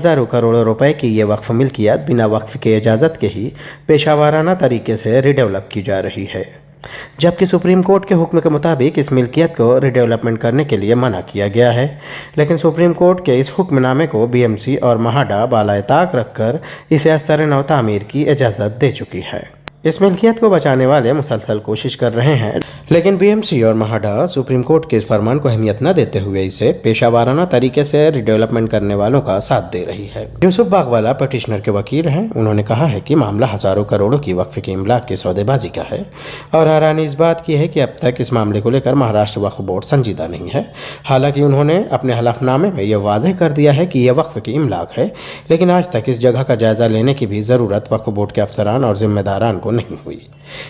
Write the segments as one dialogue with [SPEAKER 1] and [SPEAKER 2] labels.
[SPEAKER 1] हज़ारों करोड़ रुपए की ये वक्फ मिल्कियत बिना वक्फ के इजाज़त के ही पेशावराना तरीके से रिडेवलप की जा रही है, जबकि सुप्रीम कोर्ट के हुक्म के मुताबिक इस मिल्कियत को रिडेवलपमेंट करने के लिए मना किया गया है। लेकिन सुप्रीम कोर्ट के इस हुक्मनामे को बीएमसी और महाडा बालाए ताक रखकर इसे असर नौ तामीर की इजाज़त दे चुकी है। इस मिल्कियत को बचाने वाले मुसलसल कोशिश कर रहे हैं, लेकिन बीएमसी और महाडा सुप्रीम कोर्ट के इस फरमान को अहमियत न देते हुए इसे पेशावराना तरीके से रिडेवलपमेंट करने वालों का साथ दे रही है। यूसुफ बागवाला पिटिशनर के वकील हैं। उन्होंने कहा है कि मामला हज़ारों करोड़ों की वक्फ की इमलाक की सौदेबाजी का है और हैरानी इस बात की है कि अब तक इस मामले को लेकर महाराष्ट्र वक्फ बोर्ड संजीदा नहीं है। हालांकि उन्होंने अपने हलफनामे में यह वाज़ेह कर दिया है कि यह वक्फ की इमलाक है, लेकिन आज तक इस जगह का जायज़ा लेने की भी ज़रूरत वक्फ बोर्ड के अफसरान और जिम्मेदारान को नहीं हुई।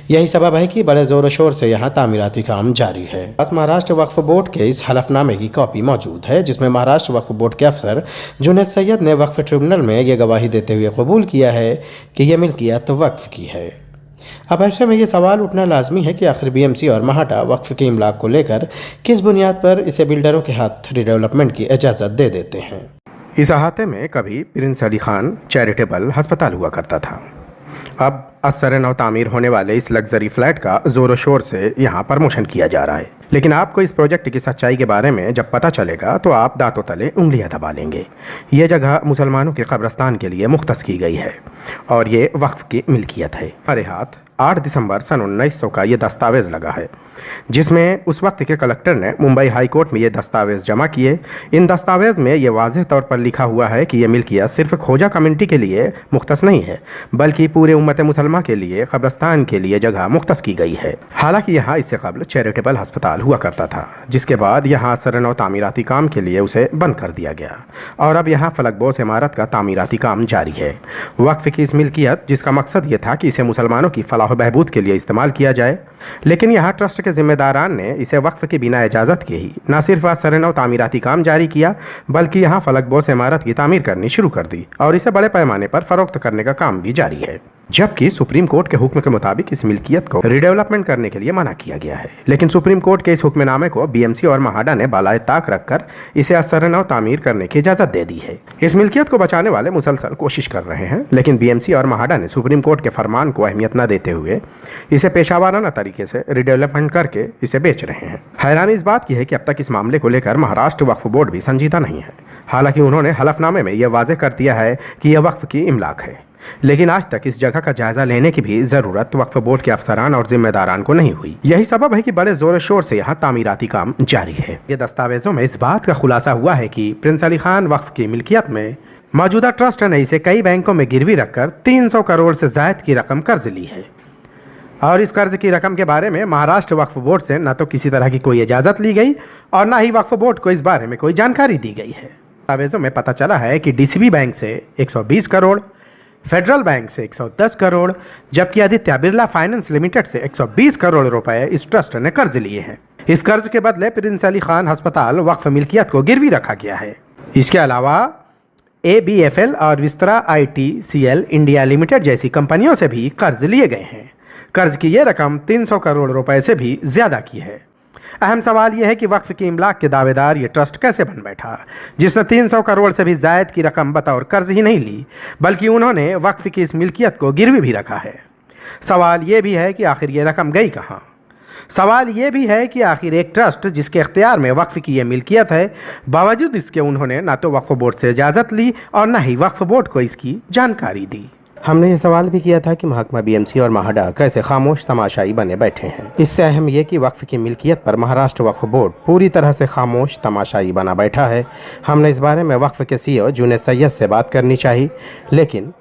[SPEAKER 1] यही सबब है कि बड़े जोर शोर से यहाँ तामीराती काम जारी है। बस महाराष्ट्र वक्फ बोर्ड के इस हलफनामे की कॉपी मौजूद है, जिसमें महाराष्ट्र वक्फ बोर्ड के अफसर जुनैद सैयद ने वक्फ ट्रिब्यूनल में यह गवाही देते हुए कबूल किया है कि यह मिल्कियत वक्फ की है। अब ऐसे में यह सवाल उठना लाजमी है कि आखिर बीएमसी और महाडा वक्फ की इमलाक को लेकर किस बुनियाद पर इसे बिल्डरों के हाथ रिडेवलपमेंट की इजाज़त दे देते हैं। इस अहाते में कभी प्रिंस अली खान चैरिटेबल अस्पताल हुआ करता था। अब असर नौ तामीर होने वाले इस लग्जरी फ्लैट का जोर शोर से यहाँ प्रमोशन किया जा रहा है, लेकिन आपको इस प्रोजेक्ट की सच्चाई के बारे में जब पता चलेगा तो आप दांतों तले उंगलियां दबा लेंगे। यह जगह मुसलमानों के कब्रस्तान के लिए मुख्तस की गई है और ये वक्फ की मिल्कियत है। हमारे हाथ 8 दिसंबर सन 1900 का ये दस्तावेज़ लगा है, जिसमें उस वक्त के कलेक्टर ने मुंबई हाई कोर्ट में ये दस्तावेज़ जमा किए। इन दस्तावेज़ में ये वाज़ेह तौर पर लिखा हुआ है कि यह मिल्कियत सिर्फ खोजा कम्युनिटी के लिए मुख्तस नहीं है, बल्कि पूरे उम्मत मुसलमान के लिए कब्रस्तान के लिए जगह मुख्तस की गई है। हालांकि यहाँ इससे कबल चैरिटेबल अस्पताल हुआ करता था, जिसके बाद यहाँ सरन और तामीराती काम के लिए उसे बंद कर दिया गया और अब यहाँ फलकबोस इमारत का तामीराती काम जारी है। वक्फ की इस मिल्कियत, जिसका मकसद ये था कि इसे मुसलमानों की फलाह बहबूद के लिए इस्तेमाल किया जाए, लेकिन यहाँ ट्रस्ट के जिम्मेदारान ने इसे वक्फ की बिना इजाज़त के ही न सिर्फ सरन और तामीराती काम जारी किया, बल्कि यहाँ फलकबोस इमारत की तामीर करनी शुरू कर दी और इसे बड़े पैमाने पर फरोख्त करने का काम भी जारी है। जबकि सुप्रीम कोर्ट के हुक्म के मुताबिक इस मिल्कियत को रिडेवलपमेंट करने के लिए मना किया गया है, लेकिन सुप्रीम कोर्ट के इस हुक्मनामे को बीएमसी और महाडा ने बालाए ताक रखकर इसे असरन और तामीर करने की इजाज़त दे दी है। इस मिल्कियत को बचाने वाले मुसलसल कोशिश कर रहे हैं, लेकिन बीएमसी और महाडा ने सुप्रीम कोर्ट के फरमान को अहमियत न देते हुए इसे पेशावराना तरीके से रिडेवलपमेंट करके इसे बेच रहे हैं। हैरानी इस बात की है कि अब तक इस मामले को लेकर महाराष्ट्र वक्फ बोर्ड भी संजीदा नहीं है। हालांकि उन्होंने हलफनामे में यह वाज़ेह कर दिया है कि यह वक्फ की इमलाक है, लेकिन आज तक इस जगह का जायजा लेने की भी जरूरत वक्फ बोर्ड के अफसरान और जिम्मेदारान को नहीं हुई। यही सबब है कि बड़े जोर शोर से यहाँ तामीराती काम जारी है। ये दस्तावेजों में इस बात का खुलासा हुआ है कि प्रिंस अली खान वक्फ की मिल्कियत में मौजूदा ट्रस्ट ने इसे कई बैंकों में गिरवी रखकर 300 करोड़ से ज्यादा की रकम कर्ज ली है और इस कर्ज की रकम के बारे में महाराष्ट्र वक्फ बोर्ड से न तो किसी तरह की कोई इजाज़त ली गई और न ही वक्फ बोर्ड को इस बारे में कोई जानकारी दी गई है। दस्तावेजों में पता चला है कि डीसीबी बैंक से 120 करोड़, फेडरल बैंक से 110 करोड़, जबकि आदित्य बिरला फाइनेंस लिमिटेड से 120 करोड़ रुपए इस ट्रस्ट ने कर्ज लिए हैं। इस कर्ज के बदले प्रिंस अली खान अस्पताल वक्फ मिल्कियत को गिरवी रखा गया है। इसके अलावा ABFL और विस्तारा ITCL इंडिया लिमिटेड जैसी कंपनियों से भी कर्ज लिए गए हैं। कर्ज की यह रकम 300 करोड़ रुपए से भी ज़्यादा की है। अहम सवाल यह है कि वक्फ की इमलाक के दावेदार ये ट्रस्ट कैसे बन बैठा, जिसने 300 करोड़ से भी ज़ायद की रकम बतौर कर्ज ही नहीं ली, बल्कि उन्होंने वक्फ की इस मिल्कियत को गिरवी भी रखा है। सवाल ये भी है कि आखिर ये रकम गई कहाँ। सवाल ये भी है कि आखिर एक ट्रस्ट जिसके इख्तियार में वक्फ की ये मिल्कियत है, बावजूद इसके उन्होंने ना तो वक्फ बोर्ड से इजाज़त ली और ना ही वक्फ बोर्ड को इसकी जानकारी दी। हमने ये सवाल भी किया था कि महकमा बीएमसी और महाडा कैसे खामोश तमाशाई बने बैठे हैं। इससे अहम यह कि वक्फ की मिल्कियत पर महाराष्ट्र वक्फ बोर्ड पूरी तरह से खामोश तमाशाई बना बैठा है। हमने इस बारे में वक्फ के CEO जुनैद सैयद से बात करनी चाहिए, लेकिन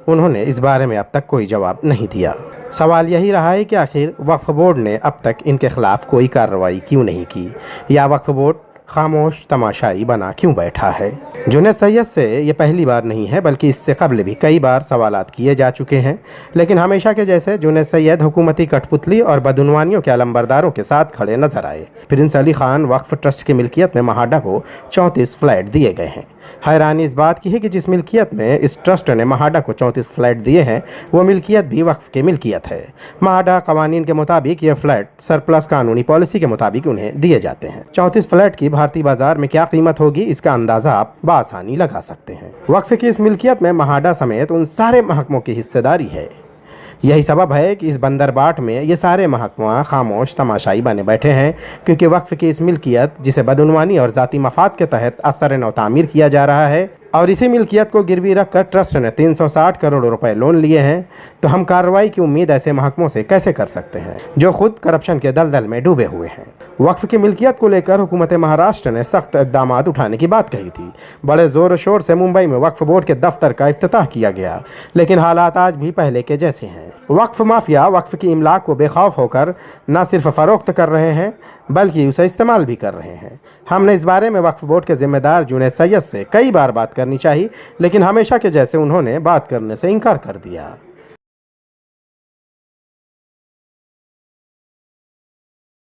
[SPEAKER 1] उन्होंने इस बारे में अब तक कोई जवाब नहीं दिया। सवाल यही रहा है कि आखिर वक्फ बोर्ड ने अब तक इनके खिलाफ कोई कार्रवाई क्यों नहीं की, या वक्फ बोर्ड खामोश तमाशाई बना क्यों बैठा है। जुनैद सैयद से ये पहली बार नहीं है, बल्कि इससे कबल भी कई बार सवालात किए जा चुके हैं, लेकिन हमेशा के जैसे जुनैद सैयद हुकूमती कठपुतली और बदउनवानियों के अलंबरदारों के साथ खड़े नजर आए। प्रिंस अली खान वक्फ ट्रस्ट की मिल्कियत में महाडा को 34 फ्लैट दिए गए हैं। हैरानी इस बात की है कि जिस मिल्कियत में इस ट्रस्ट ने महाडा को 34 फ्लैट दिए हैं, वो मिल्कियत भी वक्फ की मिल्कियत है। महाडा कवानीन के मुताबिक ये फ्लैट सरप्लस कानूनी पॉलिसी के मुताबिक उन्हें दिए जाते हैं। 34 फ्लैट की भारतीय बाजार में क्या कीमत होगी, इसका अंदाज़ा आप बाद आसानी लगा सकते हैं। वक्फ की इस मिल्कियत में महाडा समेत उन सारे महकमों की हिस्सेदारी है। यही सबब है कि इस बंदरबाट में ये सारे महकमा खामोश तमाशाई बने बैठे हैं, क्योंकि वक्फ की इस मिल्कियत जिसे बदउनवानी और ज़ाती मफाद के तहत असर नौ तामीर किया जा रहा है और इसी मिल्कियत को गिरवी रखकर ट्रस्ट ने 360 करोड़ रुपए लोन लिए हैं, तो हम कार्रवाई की उम्मीद ऐसे महकमों से कैसे कर सकते हैं जो खुद करप्शन के दलदल में डूबे हुए हैं। वक्फ की मिल्कियत को लेकर हुकूमत महाराष्ट्र ने सख्त इक़दाम उठाने की बात कही थी। बड़े ज़ोर शोर से मुंबई में वक्फ बोर्ड के दफ्तर का इफ्तिताह किया गया, लेकिन हालात आज भी पहले के जैसे हैं। वक्फ माफिया वक्फ की इमलाक को बेखौफ होकर न सिर्फ फ़रोख्त कर रहे हैं बल्कि उसे इस्तेमाल भी कर रहे हैं। हमने इस बारे में वक्फ बोर्ड के ज़िम्मेदार जुनैद सैयद से कई बार बात करनी चाहिए, लेकिन हमेशा के जैसे उन्होंने बात करने से इनकार कर दिया।